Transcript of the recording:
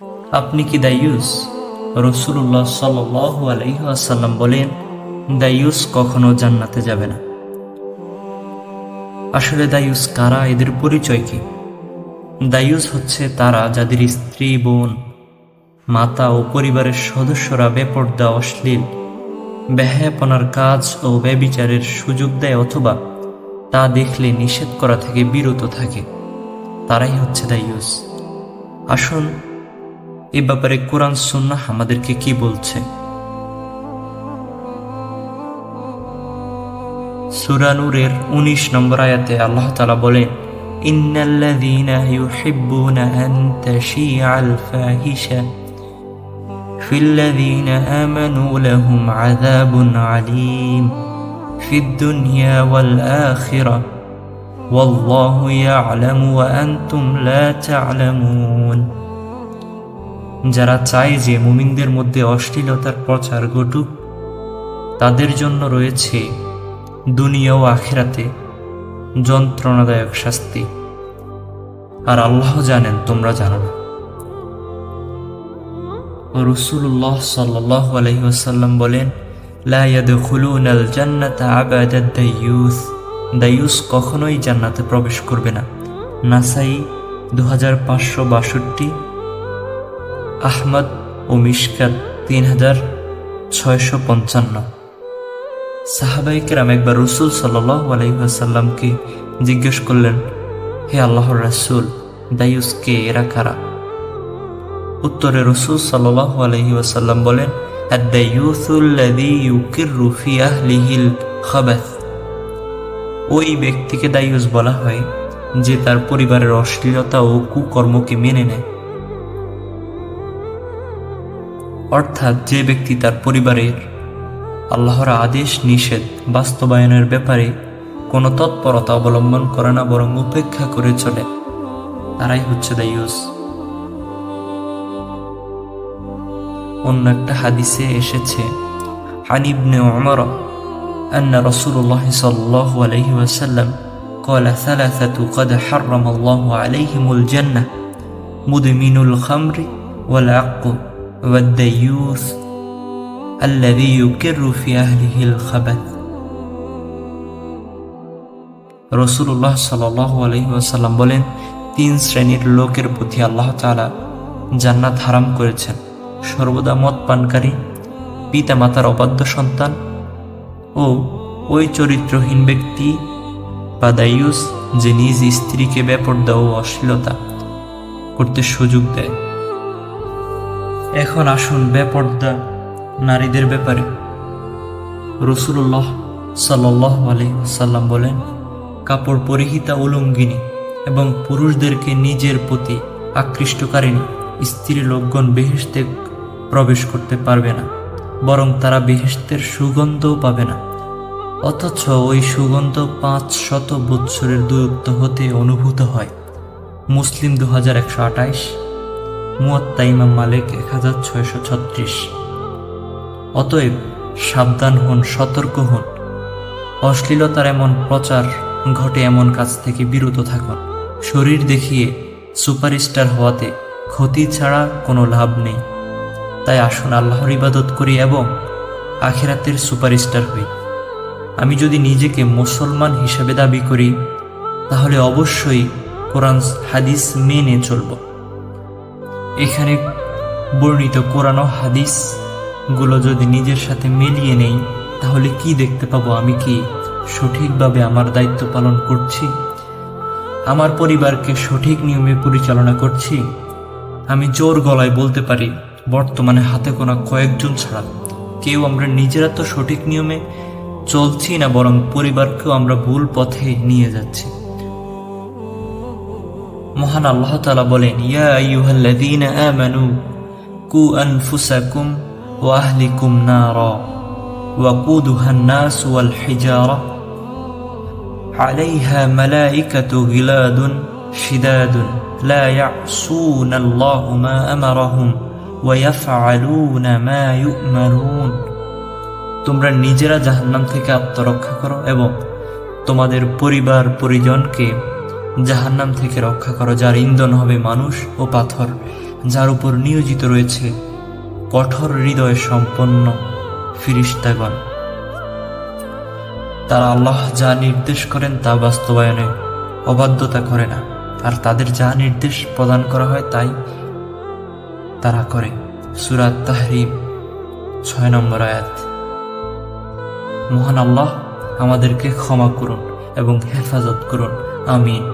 আপনি কি দায়ুস? রাসূলুল্লাহ সাল্লাল্লাহু আলাইহি ওয়াসাল্লাম বলেন, দায়ুস কখনো জান্নাতে যাবে না। আসলে দায়ুস কারা, এদের পরিচয় কি? দায়ুস হচ্ছে তারা যাদের স্ত্রী, বোন, মাতা ও পরিবারের সদস্যরা বেপরদা, অশ্লীল, বেহায়াপনার কাজ ও ব্যভিচারের সুযোগ দেয় অথবা তা দেখলে নিষেধ করা থেকে বিরত থাকে, তারাই হচ্ছে দায়ুস। আসুন এ ব্যাপারে কোরআন সুন্নাহ আমাদেরকে কি বলছে। সূরা নূরের 19 নম্বর আয়াতে আল্লাহ তাআলা বলেন, ইন্নাল্লাযীনা ইউহিব্বুনা আন তাশিআল ফাহিশা ফিল্লাযীনা আমানু লাহুম আযাবুন আলীম ফিদ দুনিয়া ওয়াল আখিরাহ ওয়াল্লাহু ইয়া'লামু ওয়া আনতুম লা তা'লামুন। যারা চায় যে মুমিনদের মধ্যে অশ্লীলতার প্রচার ঘটুক, তাদের জন্য রয়েছে দুনিয়া ও আখিরাতে যন্ত্রণাদায়ক শাস্তি, আর আল্লাহ জানেন, তোমরা জানো না। রাসূলুল্লাহ সাল্লাল্লাহু আলাইহি ওয়াসাল্লাম বলেন, লা ইয়াদখুলুনাল জান্নাতা আবাদাদ দায়ুস। দায়ুস কখনোই জান্নাতে প্রবেশ করবে না। নাসাই 2562, আহমদ ও মিশকাত 3655। সাহাবায়ে কেরাম একবার রাসূল সাল্লাল্লাহু আলাইহি ওয়াসাল্লামকে জিজ্ঞেস করলেন, হে আল্লাহর রাসূল, দায়ুস কে, এরা কারা? উত্তরে রাসূল সাল্লাল্লাহু আলাইহি ওয়াসাল্লাম বলেন, আদ-দায়ুসুল্লাযী ইউকিররু ফি আহলিহিল খাবাস। ওই ব্যক্তিকে দায়ুস বলা হয় যে তার পরিবারের অশ্লীলতা ও কুকর্মকে মেনে নেয়। অর্থাৎ যে ব্যক্তি তার পরিবারের আল্লাহর আদেশ নিষেধ বাস্তবায়নের ব্যাপারে কোনো তৎপরতা অবলম্বন করে না, বরং উপেক্ষা করে চলে, তারাই হচ্ছে দায়ুস। অন্য একটা হাদিসে এসেছে, আন ইবনে উমর আন্না রাসূলুল্লাহ সাল্লাল্লাহু আলাইহি ওয়াসাল্লাম قال ثلاثة قد حرم الله عليهم الجنة مدمن الخمر والعق والديوث الذي يكر في أهله الخبث। রাসূলুল্লাহ সাল্লাল্লাহু আলাইহি ওয়াসাল্লাম বলেন, তিন শ্রেণীর লোকের প্রতি আল্লাহ তাআলা জান্নাত হারাম করেছেন: সর্বদা মদ পানকারী, পিতা মাতার অবাধ্য সন্তান ও ওই চরিত্রহীন ব্যক্তি বা দায়ুস যে নিজ স্ত্রীকে বেপরদা ও অশ্লীলতা করতে সুযোগ দেয়। এখন আসুন বেপরদা নারীদের ব্যাপারে। রাসূলুল্লাহ সাল্লাল্লাহু আলাইহি ওয়াসাল্লাম বলেন, কাপড় পরিহিতা উলঙ্গিনী এবং পুরুষদেরকে নিজের প্রতি আকৃষ্টকারিণী স্ত্রী লোকগণ বেহেশতে প্রবেশ করতে পারবে না, বরং তারা বেহেশতের সুগন্ধও পাবে না, অথচ ওই সুগন্ধ 500 বৎসরের দূরত্ব হতে অনুভূত হয়। মুসলিম 2128, মুয়াত্তা ইমাম মালিক 1636। অতএব সাবধান হন, সতর্ক হন। অশ্লীলতার এমন প্রচার ঘটে এমন কাজ থেকে বিরত থাকুন। শরীর দেখিয়ে সুপারস্টার হওয়াতে ক্ষতি ছাড়া কোনো লাভ নেই। তাই আসুন আল্লাহর ইবাদত করি এবং আখিরাতের সুপারস্টার হই। আমি যদি নিজেকে মুসলমান হিসেবে দাবি করি, তাহলে অবশ্যই কোরআন হাদিস মেনে চলব। এখানে বর্ণিত কোরআন ও হাদিস গুলো যদি নিজের সাথে মিলিয়ে নেই, তাহলে কি দেখতে পাবো? আমি কি সঠিকভাবে আমার দায়িত্ব পালন করছি? আমার পরিবারকে সঠিক নিয়মে পরিচালনা করছি? আমি জোর গলায় বলতে পারি, বর্তমানে হাতে গোনা কয়েকজন ছাড়া কেউ আমরা নিজেরা তো সঠিক নিয়মে চলছি না, বরং পরিবারকেও আমরা ভুল পথে নিয়ে যাচ্ছি। মহান আল্লাহ তাআলা বলেন, ইয়া আইয়ুহাল্লাযীনা আমানু কু আনফুসাকুম ওয়া আহলিকুম নারা ওয়াকুদুহান নাস ওয়াল হিজারা আলাইহা মালাইকাতু গিলাদুন শিদাদুন লা ইয়াসুনাল্লাহু মা আমারাহুম ওয়া ইয়াফআলুনা মা ইউমারুন। তোমরা নিজেরা জাহান্নাম থেকে আত্মরক্ষা করো এবং তোমাদের পরিবার পরিজনকে জাহান্নাম থেকে রক্ষা করো, যার ইন্ধন হবে মানুষ ও পাথর, যার উপর নিয়োজিত রয়েছে কঠোর হৃদয় সম্পন্ন ফিরিস্তাগণ। তারা আল্লাহ যা নির্দেশ করেন তা বাস্তবায়নে অবাধ্যতা করে না, আর তাদের যা নির্দেশ প্রদান করা হয় তাই তারা করে। সূরা তাহরিম 6 নম্বর আয়াত। মহান আল্লাহ আমাদেরকে ক্ষমা করুন এবং হেফাজত করুন। আমিন।